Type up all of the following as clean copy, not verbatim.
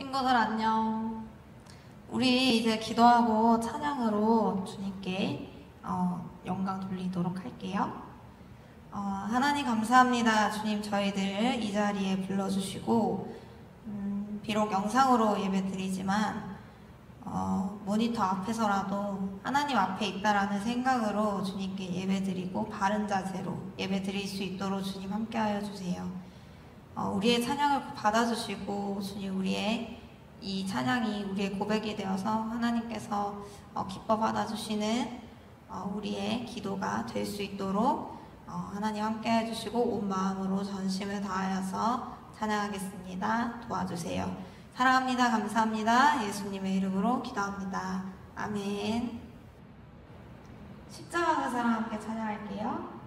친구들 안녕. 우리 이제 기도하고 찬양으로 주님께 영광 돌리도록 할게요. 하나님 감사합니다. 주님 저희들 이 자리에 불러주시고 비록 영상으로 예배드리지만 모니터 앞에서라도 하나님 앞에 있다라는 생각으로 주님께 예배드리고 바른 자세로 예배드릴 수 있도록 주님 함께하여 주세요. 우리의 찬양을 받아주시고 주님 우리의 이 찬양이 우리의 고백이 되어서 하나님께서 기뻐 받아주시는 우리의 기도가 될 수 있도록 하나님 함께 해주시고 온 마음으로 전심을 다하여서 찬양하겠습니다. 도와주세요. 사랑합니다. 감사합니다. 예수님의 이름으로 기도합니다. 아멘. 십자가 그 사랑 함께 찬양할게요.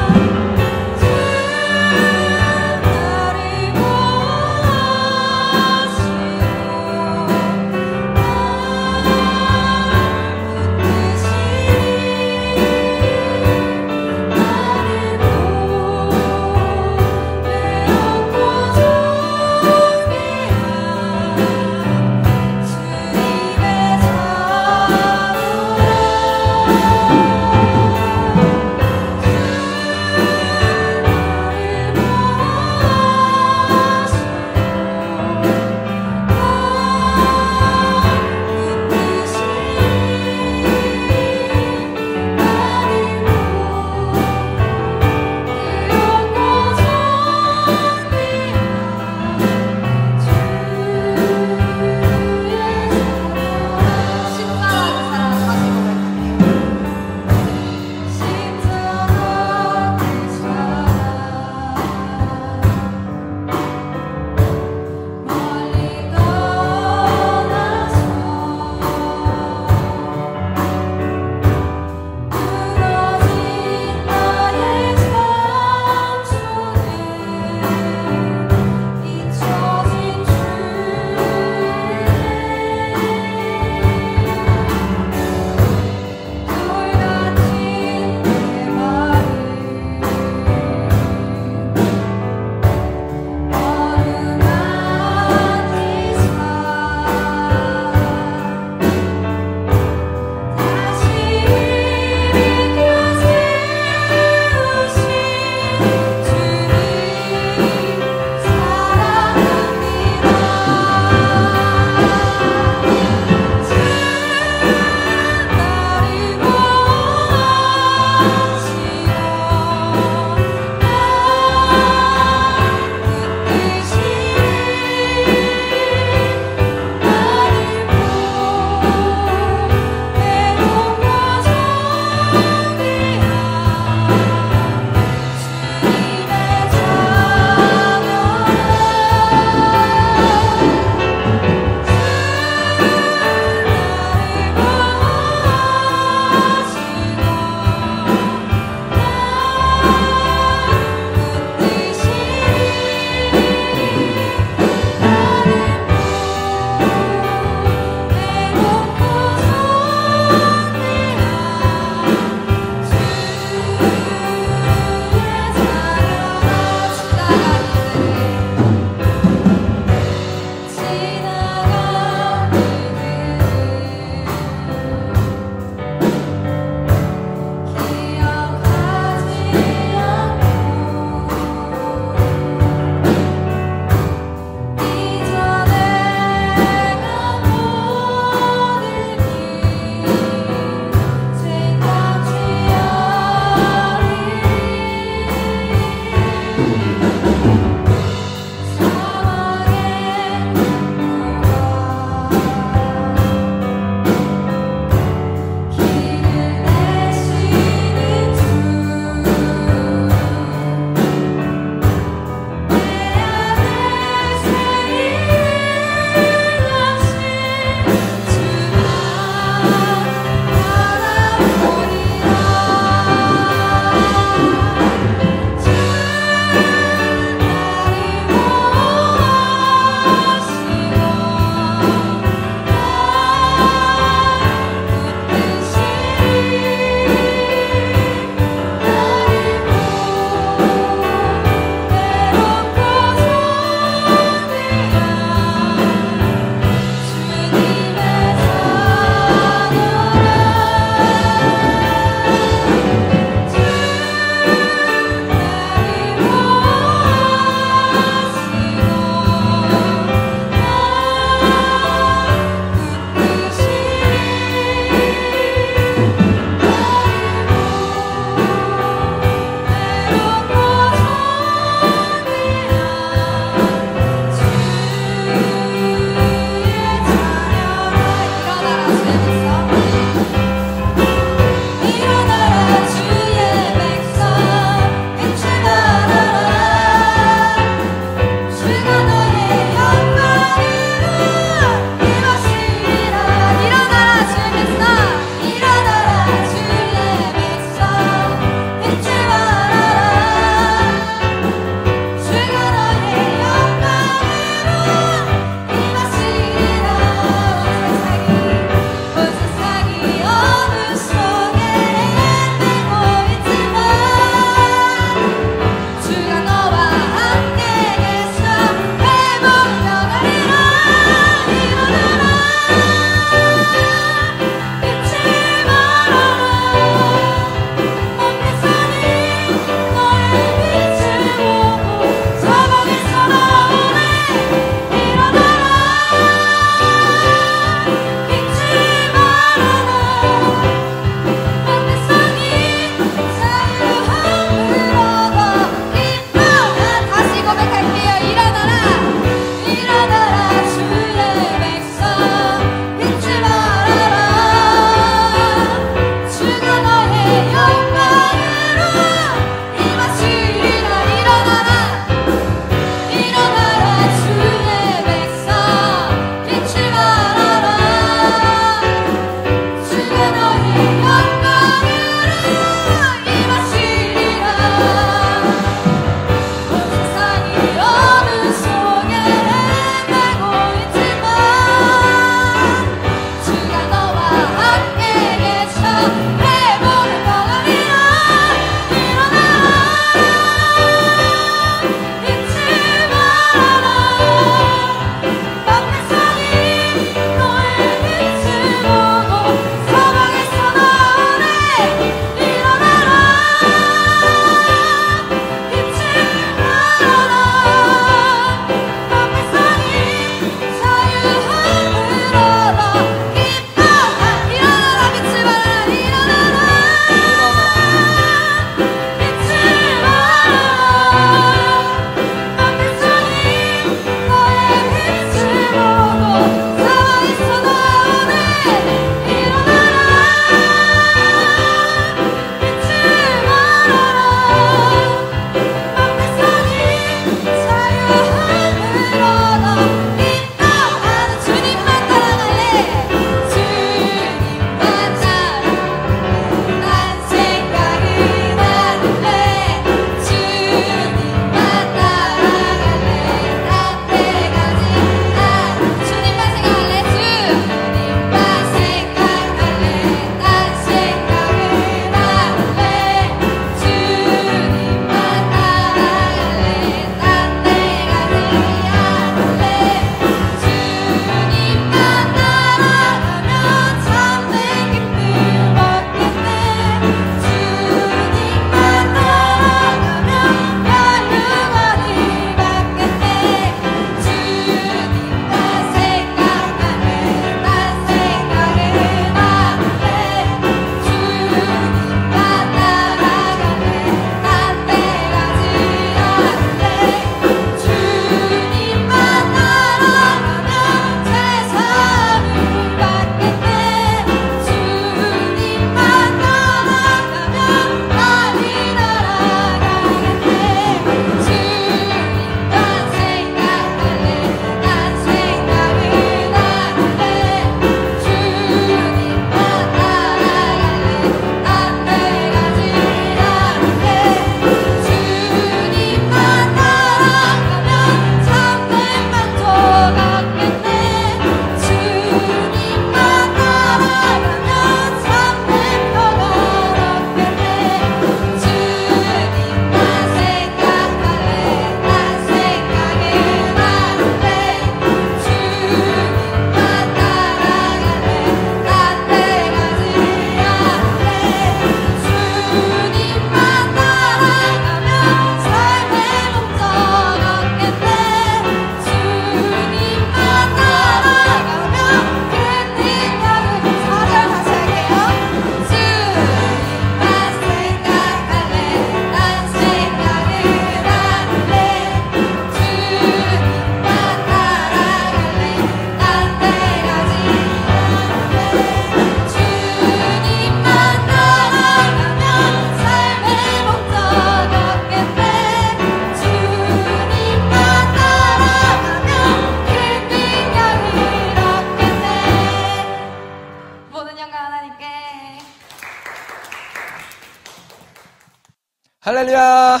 할렐루야!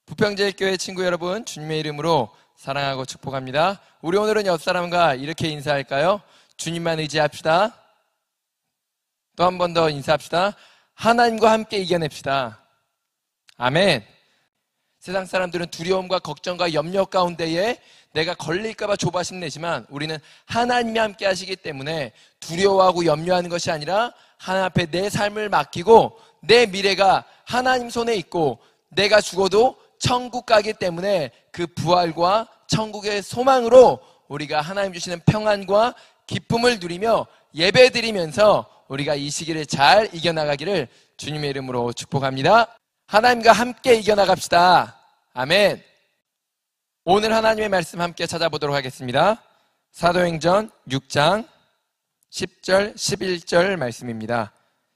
부평제일교회 친구 여러분, 주님의 이름으로 사랑하고 축복합니다. 우리 오늘은 옆 사람과 이렇게 인사할까요? 주님만 의지합시다. 또 한 번 더 인사합시다. 하나님과 함께 이겨냅시다. 아멘. 세상 사람들은 두려움과 걱정과 염려 가운데에 내가 걸릴까봐 조바심 내지만 우리는 하나님이 함께 하시기 때문에 두려워하고 염려하는 것이 아니라 하나님 앞에 내 삶을 맡기고 내 미래가 하나님 손에 있고 내가 죽어도 천국 가기 때문에 그 부활과 천국의 소망으로 우리가 하나님 주시는 평안과 기쁨을 누리며 예배드리면서 우리가 이 시기를 잘 이겨나가기를 주님의 이름으로 축복합니다. 하나님과 함께 이겨나갑시다. 아멘. 오늘 하나님의 말씀 함께 찾아보도록 하겠습니다. 사도행전 6장 10절 11절 말씀입니다.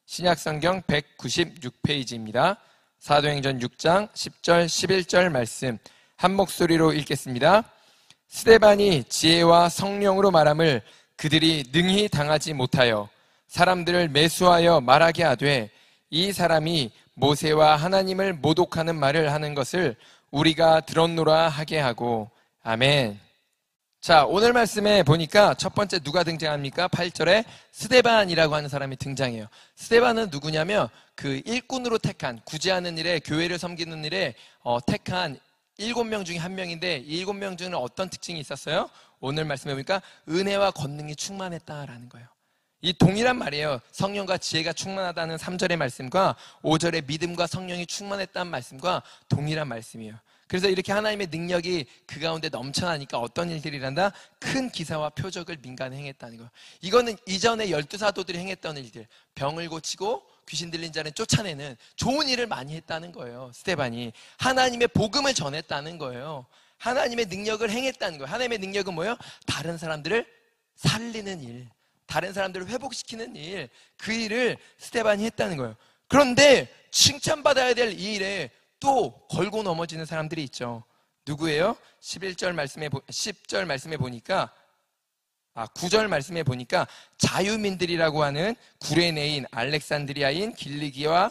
신약성경 196페이지입니다. 사도행전 6장 10절 11절 말씀 한 목소리로 읽겠습니다. 스데반이 지혜와 성령으로 말함을 그들이 능히 당하지 못하여 사람들을 매수하여 말하게 하되 이 사람이 모세와 하나님을 모독하는 말을 하는 것을 우리가 들었노라 하게 하고. 아멘. 자, 오늘 말씀에 보니까 첫 번째 누가 등장합니까? 8절에 스데반이라고 하는 사람이 등장해요. 스데반은 누구냐면 그 일꾼으로 택한, 구제하는 일에, 교회를 섬기는 일에 택한 7명 중에 한 명인데 이 7명 중에는 어떤 특징이 있었어요? 오늘 말씀해 보니까 은혜와 권능이 충만했다라는 거예요. 이 동일한 말이에요. 성령과 지혜가 충만하다는 3절의 말씀과 5절의 믿음과 성령이 충만했다는 말씀과 동일한 말씀이에요. 그래서 이렇게 하나님의 능력이 그 가운데 넘쳐나니까 어떤 일들이 일어난다? 큰 기사와 표적을 민간에 행했다는 거예요. 이거는 이전에 12사도들이 행했던 일들, 병을 고치고 귀신 들린 자는 쫓아내는 좋은 일을 많이 했다는 거예요. 스데반이 하나님의 복음을 전했다는 거예요. 하나님의 능력을 행했다는 거예요. 하나님의 능력은 뭐예요? 다른 사람들을 살리는 일, 다른 사람들을 회복시키는 일, 그 일을 스데반이 했다는 거예요. 그런데 칭찬받아야 될 이 일에 또 걸고 넘어지는 사람들이 있죠. 누구예요? 10절 말씀에 보니까 9절 말씀에 보니까 자유민들이라고 하는 구레네인, 알렉산드리아인, 길리기와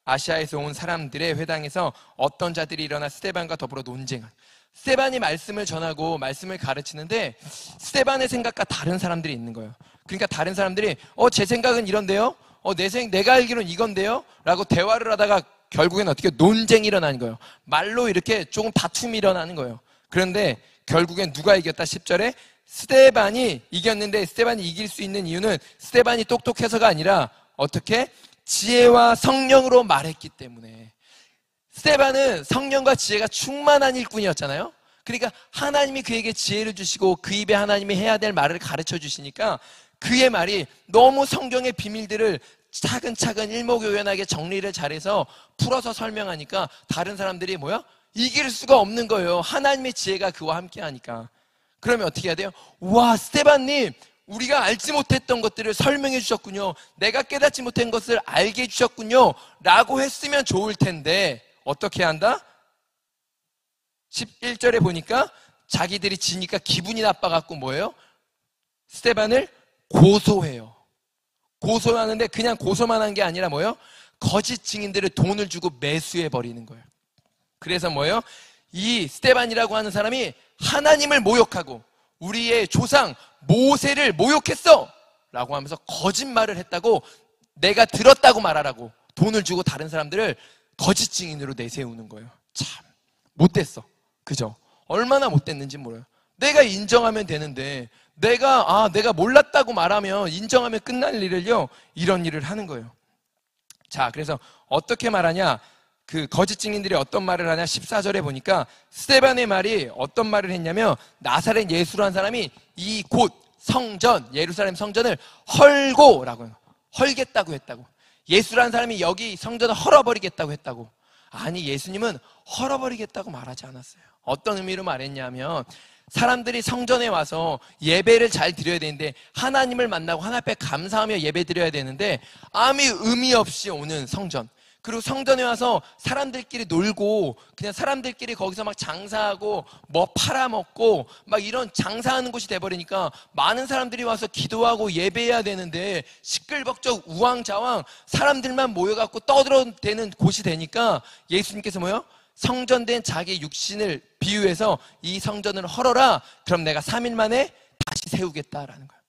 아시아에서 온 사람들의 회당에서 어떤 자들이 일어나 스데반과 더불어 논쟁한. 스데반이 말씀을 전하고 말씀을 가르치는데 스데반의 생각과 다른 사람들이 있는 거예요. 그러니까 다른 사람들이 제 생각은 이런데요? 내가 알기로는 이건데요? 라고 대화를 하다가 결국엔 어떻게 논쟁이 일어나는 거예요. 말로 이렇게 조금 다툼이 일어나는 거예요. 그런데 결국엔 누가 이겼다? 10절에 스데반이 이겼는데 스데반이 이길 수 있는 이유는 스데반이 똑똑해서가 아니라 어떻게? 지혜와 성령으로 말했기 때문에. 스데반은 성령과 지혜가 충만한 일꾼이었잖아요. 그러니까 하나님이 그에게 지혜를 주시고 그 입에 하나님이 해야 될 말을 가르쳐 주시니까 그의 말이 너무 성경의 비밀들을 차근차근 일목요연하게 정리를 잘해서 풀어서 설명하니까 다른 사람들이 뭐야? 이길 수가 없는 거예요. 하나님의 지혜가 그와 함께 하니까. 그러면 어떻게 해야 돼요? 와, 스데반님, 우리가 알지 못했던 것들을 설명해 주셨군요. 내가 깨닫지 못한 것을 알게 해주셨군요. 라고 했으면 좋을 텐데 어떻게 한다? 11절에 보니까 자기들이 지니까 기분이 나빠갖고 뭐예요? 스데반을 고소해요. 고소하는데 그냥 고소만 한 게 아니라 뭐예요? 거짓 증인들을 돈을 주고 매수해버리는 거예요. 그래서 뭐예요? 이 스데반이라고 하는 사람이 하나님을 모욕하고 우리의 조상 모세를 모욕했어! 라고 하면서 거짓말을 했다고, 내가 들었다고 말하라고 돈을 주고 다른 사람들을 거짓 증인으로 내세우는 거예요. 참 못됐어. 그죠? 얼마나 못됐는지 몰라요. 내가 인정하면 되는데 내가 몰랐다고 말하면 인정하면 끝날 일을요, 이런 일을 하는 거예요. 자, 그래서 어떻게 말하냐? 그 거짓 증인들이 어떤 말을 하냐? 14절에 보니까 스데반의 말이 어떤 말을 했냐면 나사렛 예수라는 사람이 이 곧 성전, 예루살렘 성전을 헐고라고 해요. 헐겠다고 했다고. 예수라는 사람이 여기 성전을 헐어버리겠다고 했다고. 아니, 예수님은 헐어버리겠다고 말하지 않았어요. 어떤 의미로 말했냐면 사람들이 성전에 와서 예배를 잘 드려야 되는데 하나님을 만나고 하나님 앞에 감사하며 예배 드려야 되는데 아무 의미 없이 오는 성전, 그리고 성전에 와서 사람들끼리 놀고 그냥 사람들끼리 거기서 막 장사하고 뭐 팔아먹고 막 이런 장사하는 곳이 돼버리니까 많은 사람들이 와서 기도하고 예배해야 되는데 시끌벅적 우왕좌왕 사람들만 모여갖고 떠들어대는 곳이 되니까 예수님께서 뭐요? 성전된 자기 육신을 비유해서 이 성전을 헐어라. 그럼 내가 3일 만에 다시 세우겠다라는 거예요.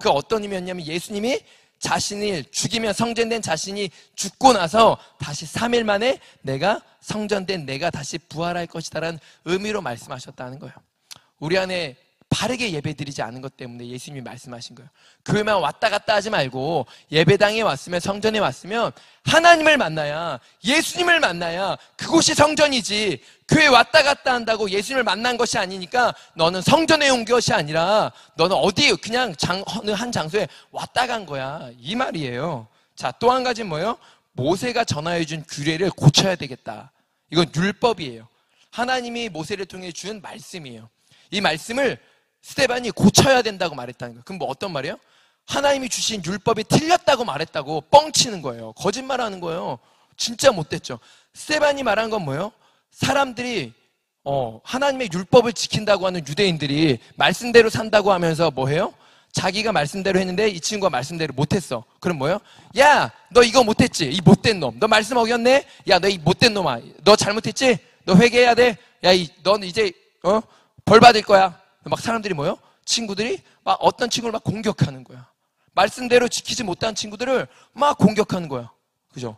그 어떤 의미였냐면 예수님이 자신을 죽이면 성전된 자신이 죽고 나서 다시 3일 만에 내가 성전된 내가 다시 부활할 것이다라는 의미로 말씀하셨다는 거예요. 우리 안에 바르게 예배드리지 않은 것 때문에 예수님이 말씀하신 거예요. 교회만 왔다 갔다 하지 말고 예배당에 왔으면 성전에 왔으면 하나님을 만나야 예수님을 만나야 그곳이 성전이지 교회 왔다 갔다 한다고 예수님을 만난 것이 아니니까 너는 성전에 온 것이 아니라 너는 어디 그냥 어느 한 장소에 왔다 간 거야 이 말이에요. 자, 또 한 가지는 뭐예요? 모세가 전하여 준 규례를 고쳐야 되겠다. 이건 율법이에요. 하나님이 모세를 통해 준 말씀이에요. 이 말씀을 스데반이 고쳐야 된다고 말했다는 거예요. 그럼 뭐 어떤 말이에요? 하나님이 주신 율법이 틀렸다고 말했다고 뻥치는 거예요. 거짓말하는 거예요. 진짜 못됐죠. 스데반이 말한 건 뭐예요? 사람들이 하나님의 율법을 지킨다고 하는 유대인들이 말씀대로 산다고 하면서 뭐 해요? 자기가 말씀대로 했는데 이 친구가 말씀대로 못했어. 그럼 뭐예요? 야, 너 이거 못했지? 이 못된 놈. 너 말씀 어겼네? 야, 너 이 못된 놈아. 너 잘못했지? 너 회개해야 돼? 야, 너는 이제 벌 받을 거야. 막 사람들이 뭐요? 친구들이 막 어떤 친구를 막 공격하는 거야. 말씀대로 지키지 못한 친구들을 막 공격하는 거야. 그죠?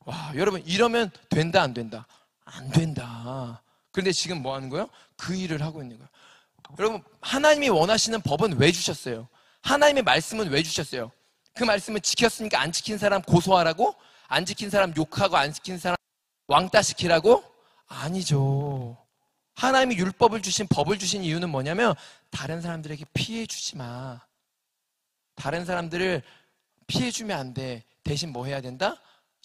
와, 여러분 이러면 된다 안 된다? 안 된다. 그런데 지금 뭐 하는 거예요? 그 일을 하고 있는 거예요. 여러분 하나님이 원하시는 법은 왜 주셨어요? 하나님의 말씀은 왜 주셨어요? 그 말씀을 지켰으니까 안 지킨 사람 고소하라고? 안 지킨 사람 욕하고 안 지킨 사람 왕따시키라고? 아니죠. 하나님이 율법을 주신 법을 주신 이유는 뭐냐면 다른 사람들에게 피해 주지 마. 다른 사람들을 피해 주면 안 돼. 대신 뭐 해야 된다?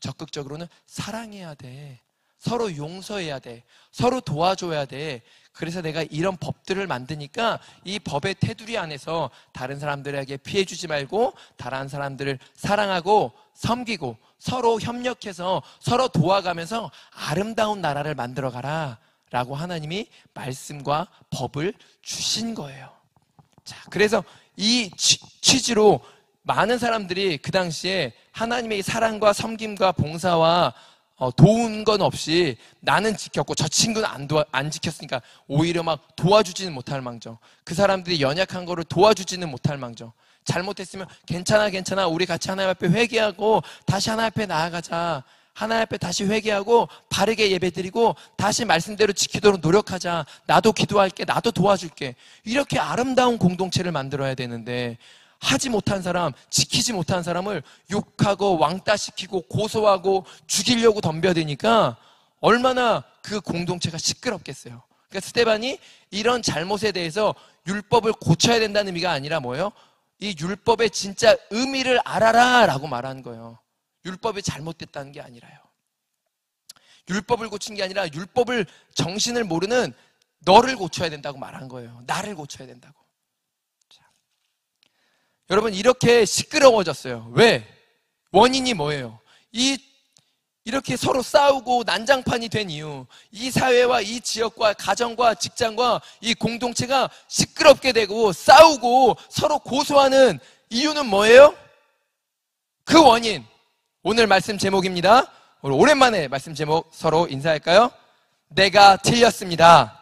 적극적으로는 사랑해야 돼. 서로 용서해야 돼. 서로 도와줘야 돼. 그래서 내가 이런 법들을 만드니까 이 법의 테두리 안에서 다른 사람들에게 피해 주지 말고 다른 사람들을 사랑하고 섬기고 서로 협력해서 서로 도와가면서 아름다운 나라를 만들어 가라. 라고 하나님이 말씀과 법을 주신 거예요. 자, 그래서 이 취지로 많은 사람들이 그 당시에 하나님의 사랑과 섬김과 봉사와 도운 건 없이 나는 지켰고 저 친구는 안 지켰으니까 오히려 막 도와주지는 못할 망정. 그 사람들이 연약한 거를 도와주지는 못할 망정. 잘못했으면 괜찮아 우리 같이 하나님 앞에 회개하고 다시 하나님 앞에 나아가자. 하나님 앞에 다시 회개하고 바르게 예배드리고 다시 말씀대로 지키도록 노력하자. 나도 기도할게. 나도 도와줄게. 이렇게 아름다운 공동체를 만들어야 되는데 하지 못한 사람, 지키지 못한 사람을 욕하고 왕따시키고 고소하고 죽이려고 덤벼드니까 얼마나 그 공동체가 시끄럽겠어요. 그러니까 스데반이 이런 잘못에 대해서 율법을 고쳐야 된다는 의미가 아니라 뭐예요? 이 율법의 진짜 의미를 알아라 라고 말하는 거예요. 율법이 잘못됐다는 게 아니라요. 율법을 고친 게 아니라 율법을 정신을 모르는 너를 고쳐야 된다고 말한 거예요. 나를 고쳐야 된다고. 자. 여러분 이렇게 시끄러워졌어요. 왜? 원인이 뭐예요? 이렇게 서로 싸우고 난장판이 된 이유, 이 사회와 이 지역과 가정과 직장과 이 공동체가 시끄럽게 되고 싸우고 서로 고소하는 이유는 뭐예요? 그 원인, 오늘 말씀 제목입니다. 오늘 오랜만에 말씀 제목 서로 인사할까요? 내가 틀렸습니다.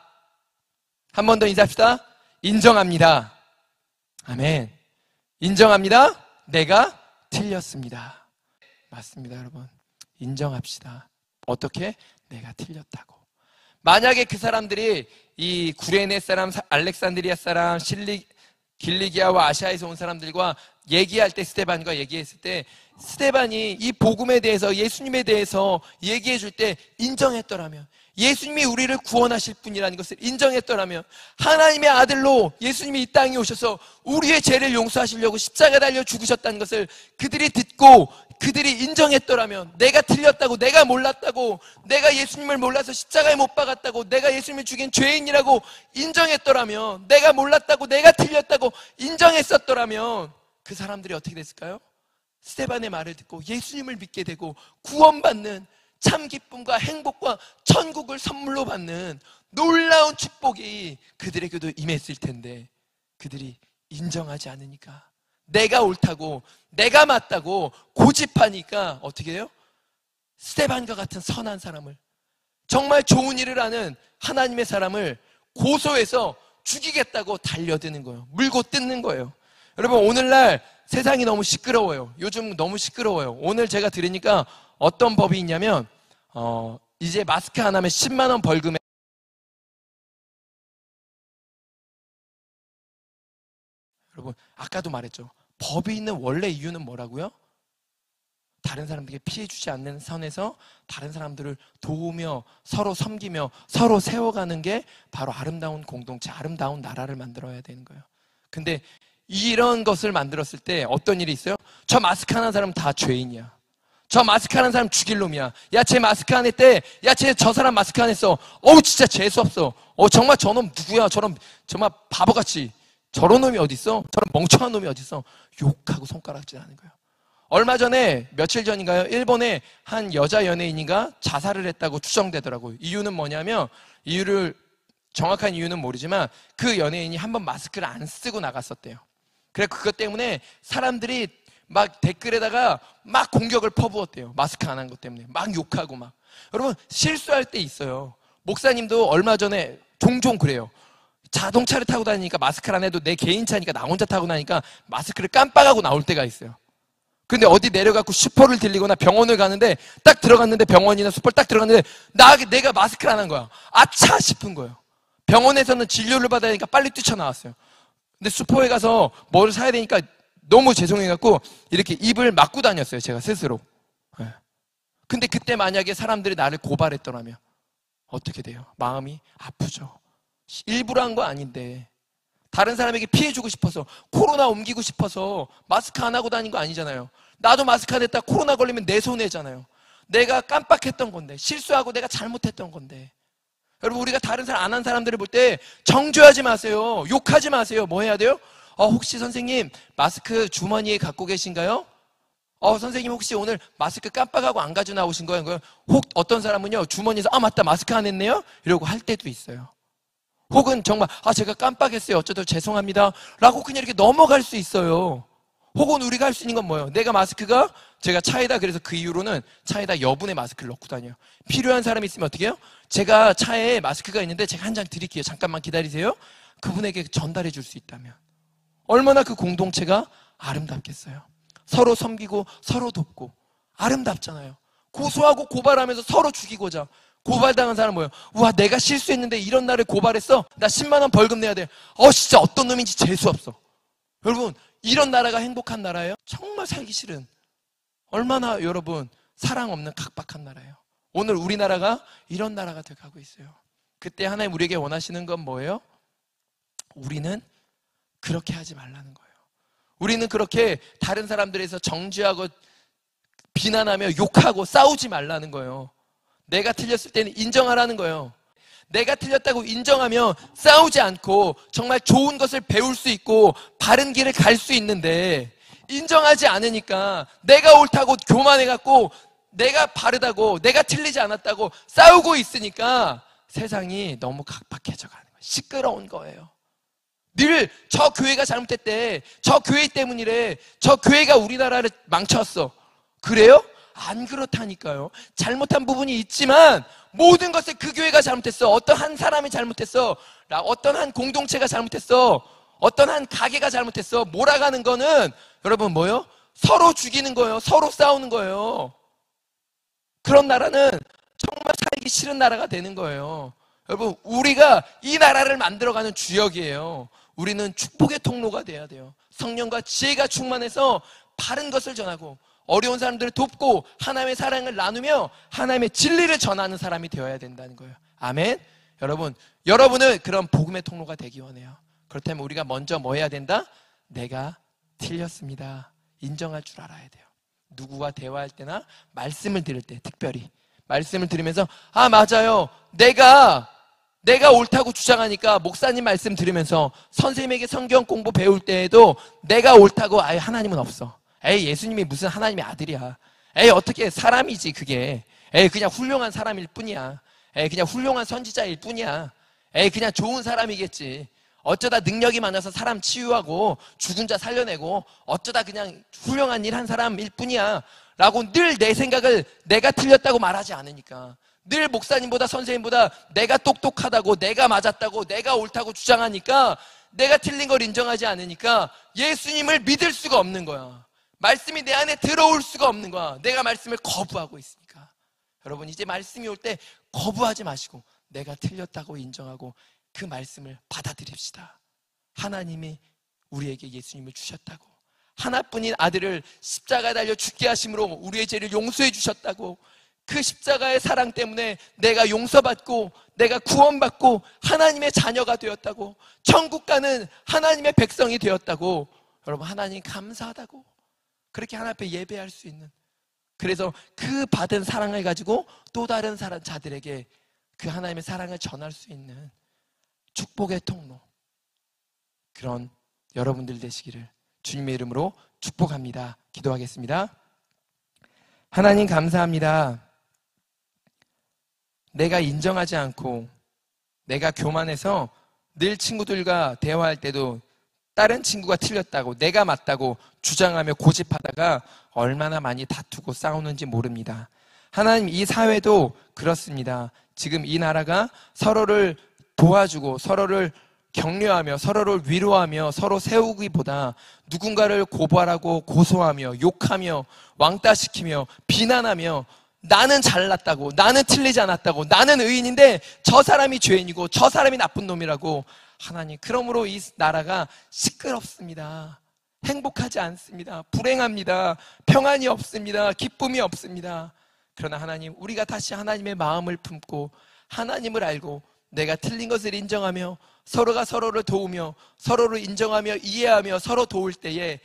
한 번 더 인사합시다. 인정합니다. 아멘. 인정합니다. 내가 틀렸습니다. 맞습니다, 여러분. 인정합시다. 어떻게? 내가 틀렸다고. 만약에 그 사람들이 이 구레네 사람, 알렉산드리아 사람, 길리기아와 아시아에서 온 사람들과 얘기할 때 스데반과 얘기했을 때 스데반이 이 복음에 대해서 예수님에 대해서 얘기해 줄 때 인정했더라면 예수님이 우리를 구원하실 분이라는 것을 인정했더라면 하나님의 아들로 예수님이 이 땅에 오셔서 우리의 죄를 용서하시려고 십자가에 달려 죽으셨다는 것을 그들이 듣고 그들이 인정했더라면 내가 틀렸다고 내가 몰랐다고 내가 예수님을 몰라서 십자가에 못 박았다고 내가 예수님을 죽인 죄인이라고 인정했더라면 내가 몰랐다고 내가 틀렸다고 인정했었더라면 그 사람들이 어떻게 됐을까요? 스데반의 말을 듣고 예수님을 믿게 되고 구원받는 참 기쁨과 행복과 천국을 선물로 받는 놀라운 축복이 그들에게도 임했을 텐데 그들이 인정하지 않으니까, 내가 옳다고 내가 맞다고 고집하니까 어떻게 해요? 스데반과 같은 선한 사람을, 정말 좋은 일을 하는 하나님의 사람을 고소해서 죽이겠다고 달려드는 거예요. 물고 뜯는 거예요. 여러분, 오늘날 세상이 너무 시끄러워요. 요즘 너무 시끄러워요. 오늘 제가 들으니까 어떤 법이 있냐면 이제 마스크 안 하면 10만 원 벌금에, 여러분 아까도 말했죠. 법이 있는 원래 이유는 뭐라고요? 다른 사람들에게 피해 주지 않는 선에서 다른 사람들을 도우며 서로 섬기며 서로 세워가는 게 바로 아름다운 공동체, 아름다운 나라를 만들어야 되는 거예요. 근데 이런 것을 만들었을 때 어떤 일이 있어요? 저 마스크 하는 사람 다 죄인이야. 저 마스크 하는 사람 죽일 놈이야. 야, 쟤 마스크 안 했대. 야, 저 사람 마스크 안 했어. 어우, 진짜 재수없어. 정말 저놈 누구야? 정말 바보같이. 저런 놈이 어딨어? 저런 멍청한 놈이 어딨어? 욕하고 손가락질 하는 거예요. 얼마 전에, 며칠 전인가요? 일본의 한 여자 연예인이가 자살을 했다고 추정되더라고요. 이유는 뭐냐면, 정확한 이유는 모르지만 그 연예인이 한번 마스크를 안 쓰고 나갔었대요. 그래, 그것 때문에 사람들이 막 댓글에다가 막 공격을 퍼부었대요. 마스크 안 한 것 때문에. 막 욕하고 막. 여러분, 실수할 때 있어요. 목사님도 얼마 전에 종종 그래요. 자동차를 타고 다니니까 마스크를 안 해도 내 개인 차니까 나 혼자 타고 나니까 마스크를 깜빡하고 나올 때가 있어요. 근데 어디 내려가고 슈퍼를 들리거나 병원을 가는데 딱 들어갔는데, 병원이나 슈퍼를 딱 들어갔는데 내가 마스크를 안 한 거야. 아차 싶은 거예요. 병원에서는 진료를 받아야 되니까 빨리 뛰쳐나왔어요. 근데 슈퍼에 가서 뭘 사야 되니까 너무 죄송해갖고 이렇게 입을 막고 다녔어요, 제가 스스로. 네. 근데 그때 만약에 사람들이 나를 고발했더라면 어떻게 돼요? 마음이 아프죠. 일부러 한 거 아닌데, 다른 사람에게 피해주고 싶어서, 코로나 옮기고 싶어서 마스크 안 하고 다닌 거 아니잖아요. 나도 마스크 안 했다 코로나 걸리면 내 손해잖아요. 내가 깜빡했던 건데, 실수하고 내가 잘못했던 건데. 여러분, 우리가 다른 사람 안 한 사람들을 볼 때 정죄하지 마세요. 욕하지 마세요. 뭐 해야 돼요? 혹시 선생님 마스크 주머니에 갖고 계신가요? 선생님 혹시 오늘 마스크 깜빡하고 안 가져 나오신 거예요? 혹 어떤 사람은요, 주머니에서 맞다 마스크 안 했네요? 이러고 할 때도 있어요. 혹은 정말 제가 깜빡했어요. 어쩌다 죄송합니다. 라고 그냥 이렇게 넘어갈 수 있어요. 혹은 우리가 할 수 있는 건 뭐예요? 제가 차에다, 그래서 그 이후로는 차에다 여분의 마스크를 넣고 다녀요. 필요한 사람이 있으면 어떻게 해요? 제가 차에 마스크가 있는데 제가 한 장 드릴게요. 잠깐만 기다리세요. 그분에게 전달해 줄 수 있다면 얼마나 그 공동체가 아름답겠어요. 서로 섬기고 서로 돕고 아름답잖아요. 고소하고 고발하면서 서로 죽이고자. 고발당한 사람 뭐예요? 우와, 내가 실수했는데 이런 나를 고발했어? 나 10만 원 벌금 내야 돼. 진짜 어떤 놈인지 재수없어. 여러분, 이런 나라가 행복한 나라예요? 정말 살기 싫은, 얼마나 여러분 사랑 없는 각박한 나라예요. 오늘 우리나라가 이런 나라가 돼가고 있어요. 그때 하나님 우리에게 원하시는 건 뭐예요? 우리는 그렇게 하지 말라는 거예요. 우리는 그렇게 다른 사람들에서 정죄하고 비난하며 욕하고 싸우지 말라는 거예요. 내가 틀렸을 때는 인정하라는 거예요. 내가 틀렸다고 인정하면 싸우지 않고 정말 좋은 것을 배울 수 있고 바른 길을 갈 수 있는데, 인정하지 않으니까 내가 옳다고 교만해갖고 내가 바르다고, 내가 틀리지 않았다고 싸우고 있으니까 세상이 너무 각박해져 가는 거예요. 시끄러운 거예요. 늘 저 교회가 잘못했대, 저 교회 때문이래, 저 교회가 우리나라를 망쳤어. 그래요? 안 그렇다니까요. 잘못한 부분이 있지만 모든 것을 그 교회가 잘못했어, 어떤 한 사람이 잘못했어, 어떤 한 공동체가 잘못했어, 어떤 한 가게가 잘못했어, 몰아가는 거는 여러분 뭐예요? 서로 죽이는 거예요. 서로 싸우는 거예요. 그런 나라는 정말 살기 싫은 나라가 되는 거예요. 여러분, 우리가 이 나라를 만들어가는 주역이에요. 우리는 축복의 통로가 돼야 돼요. 성령과 지혜가 충만해서 바른 것을 전하고 어려운 사람들을 돕고 하나님의 사랑을 나누며 하나님의 진리를 전하는 사람이 되어야 된다는 거예요. 아멘. 여러분은 그런 복음의 통로가 되기 원해요. 그렇다면 우리가 먼저 뭐 해야 된다? 내가 틀렸습니다. 인정할 줄 알아야 돼요. 누구와 대화할 때나 말씀을 들을 때, 특별히 말씀을 들으면서 맞아요, 내가 옳다고 주장하니까 목사님 말씀 들으면서 선생님에게 성경 공부 배울 때에도 내가 옳다고 하나님은 없어. 에이, 예수님이 무슨 하나님의 아들이야. 에이, 어떻게 사람이지 그게. 에이, 그냥 훌륭한 사람일 뿐이야. 에이, 그냥 훌륭한 선지자일 뿐이야. 에이, 그냥 좋은 사람이겠지. 어쩌다 능력이 많아서 사람 치유하고 죽은 자 살려내고 어쩌다 그냥 훌륭한 일 한 사람일 뿐이야 라고 늘 내 생각을 내가 틀렸다고 말하지 않으니까, 늘 목사님보다 선생님보다 내가 똑똑하다고, 내가 맞았다고, 내가 옳다고 주장하니까, 내가 틀린 걸 인정하지 않으니까 예수님을 믿을 수가 없는 거야. 말씀이 내 안에 들어올 수가 없는 거야. 내가 말씀을 거부하고 있으니까. 여러분, 이제 말씀이 올 때 거부하지 마시고 내가 틀렸다고 인정하고 그 말씀을 받아들입시다. 하나님이 우리에게 예수님을 주셨다고, 하나뿐인 아들을 십자가에 달려 죽게 하심으로 우리의 죄를 용서해 주셨다고, 그 십자가의 사랑 때문에 내가 용서받고 내가 구원받고 하나님의 자녀가 되었다고, 천국 가는 하나님의 백성이 되었다고, 여러분, 하나님 감사하다고, 그렇게 하나님 앞에 예배할 수 있는, 그래서 그 받은 사랑을 가지고 또 다른 자들에게 그 하나님의 사랑을 전할 수 있는 축복의 통로, 그런 여러분들 되시기를 주님의 이름으로 축복합니다. 기도하겠습니다. 하나님 감사합니다. 내가 인정하지 않고 내가 교만해서 늘 친구들과 대화할 때도 다른 친구가 틀렸다고, 내가 맞다고 주장하며 고집하다가 얼마나 많이 다투고 싸우는지 모릅니다. 하나님, 이 사회도 그렇습니다. 지금 이 나라가 서로를 도와주고 서로를 격려하며 서로를 위로하며 서로 세우기보다 누군가를 고발하고 고소하며 욕하며 왕따시키며 비난하며 나는 잘났다고, 나는 틀리지 않았다고, 나는 의인인데 저 사람이 죄인이고 저 사람이 나쁜 놈이라고, 하나님, 그러므로 이 나라가 시끄럽습니다. 행복하지 않습니다. 불행합니다. 평안이 없습니다. 기쁨이 없습니다. 그러나 하나님, 우리가 다시 하나님의 마음을 품고 하나님을 알고 내가 틀린 것을 인정하며 서로가 서로를 도우며 서로를 인정하며 이해하며 서로 도울 때에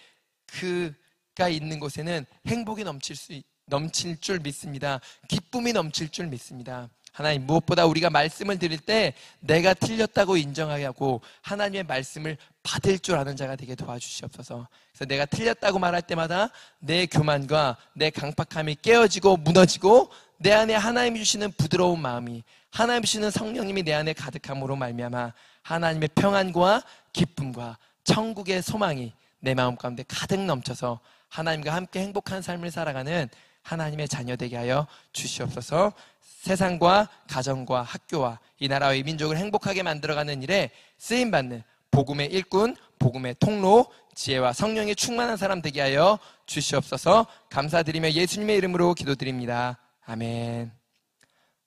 그가 있는 곳에는 행복이 넘칠 줄 믿습니다. 기쁨이 넘칠 줄 믿습니다. 하나님, 무엇보다 우리가 말씀을 드릴 때 내가 틀렸다고 인정하게 하고 하나님의 말씀을 받을 줄 아는 자가 되게 도와주시옵소서. 그래서 내가 틀렸다고 말할 때마다 내 교만과 내 강팍함이 깨어지고 무너지고 내 안에 하나님이 주시는 부드러운 마음이, 하나님 주시는 성령님이 내 안에 가득함으로 말미암아 하나님의 평안과 기쁨과 천국의 소망이 내 마음 가운데 가득 넘쳐서 하나님과 함께 행복한 삶을 살아가는 하나님의 자녀 되게 하여 주시옵소서. 세상과 가정과 학교와 이 나라와 이 민족을 행복하게 만들어가는 일에 쓰임받는 복음의 일꾼, 복음의 통로, 지혜와 성령이 충만한 사람 되게 하여 주시옵소서. 감사드리며 예수님의 이름으로 기도드립니다. 아멘.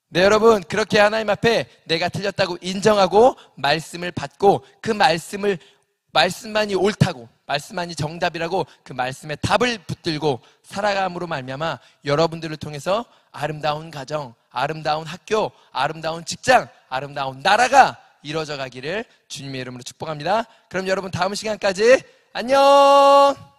네, 여러분, 그렇게 하나님 앞에 내가 틀렸다고 인정하고 말씀을 받고 그 말씀만이 옳다고, 말씀만이 정답이라고 그 말씀에 답을 붙들고 살아감으로 말미암아 여러분들을 통해서 아름다운 가정, 아름다운 학교, 아름다운 직장, 아름다운 나라가 이루어져 가기를 주님의 이름으로 축복합니다. 그럼 여러분, 다음 시간까지 안녕.